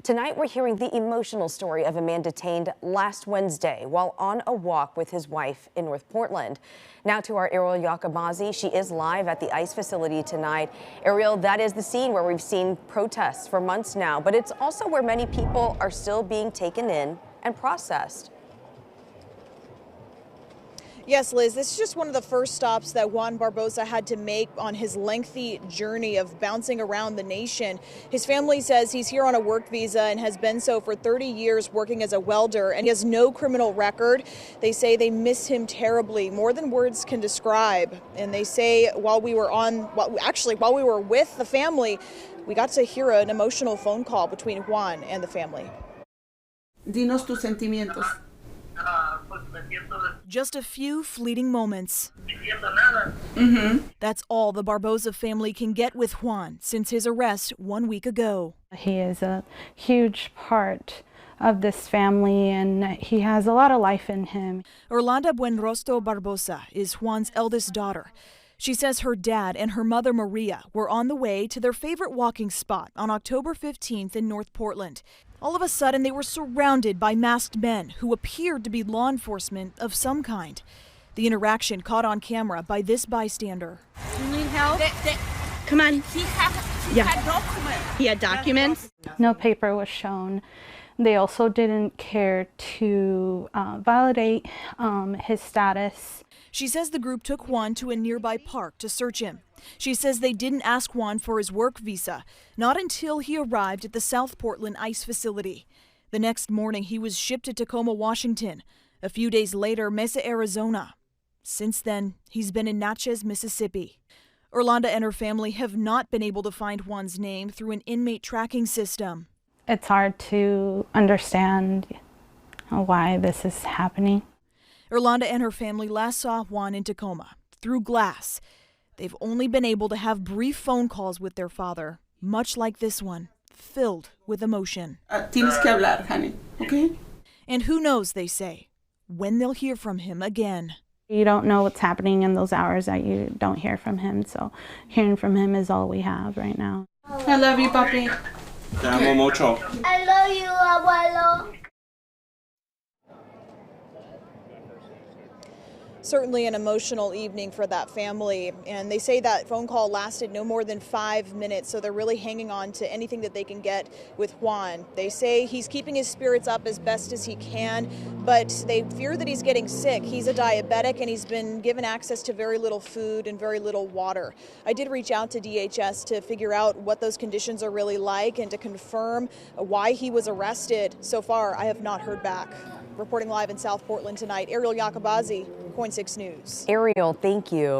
Tonight, we're hearing the emotional story of a man detained last Wednesday while on a walk with his wife in North Portland. Now to our Ariel Yakabazi. She is live at the ICE facility tonight. Ariel, that is the scene where we've seen protests for months now, but it's also where many people are still being taken in and processed. Yes, Liz, this is just one of the first stops that Juan Barbosa had to make on his lengthy journey of bouncing around the nation. His family says he's here on a work visa and has been so for 30 years working as a welder, and he has no criminal record. They say they miss him terribly, more than words can describe. And they say while we were with the family, we got to hear an emotional phone call between Juan and the family. Dinos tus sentimientos. Just a few fleeting moments. Mm-hmm. That's all the Barbosa family can get with Juan since his arrest 1 week ago. He is a huge part of this family, and he has a lot of life in him. Orlando Buenrostro Barbosa is Juan's eldest daughter. She says her dad and her mother Maria were on the way to their favorite walking spot on October 15th in North Portland. All of a sudden, they were surrounded by masked men who appeared to be law enforcement of some kind. The interaction caught on camera by this bystander. You need help? Come on. He had documents. He had documents? No paper was shown. They also didn't care to validate his status. She says the group took Juan to a nearby park to search him. She says they didn't ask Juan for his work visa, not until he arrived at the South Portland ICE facility. The next morning, he was shipped to Tacoma, Washington. A few days later, Mesa, Arizona. Since then, he's been in Natchez, Mississippi. Orlando and her family have not been able to find Juan's name through an inmate tracking system. It's hard to understand why this is happening. Orlando and her family last saw Juan in Tacoma through glass. They've only been able to have brief phone calls with their father, much like this one, filled with emotion. Tienes que hablar, honey, okay? And who knows, they say, when they'll hear from him again. You don't know what's happening in those hours that you don't hear from him, so hearing from him is all we have right now. I love you, papi. Te amo mucho. I love you, abuelo. Certainly an emotional evening for that family, and they say that phone call lasted no more than 5 minutes, so they're really hanging on to anything that they can get with Juan. They say he's keeping his spirits up as best as he can, but they fear that he's getting sick. He's a diabetic, and he's been given access to very little food and very little water. I did reach out to DHS to figure out what those conditions are really like and to confirm why he was arrested. So far, I have not heard back. Reporting live in South Portland tonight, Ariel Yakabazi, KOIN 6 News. Ariel, thank you.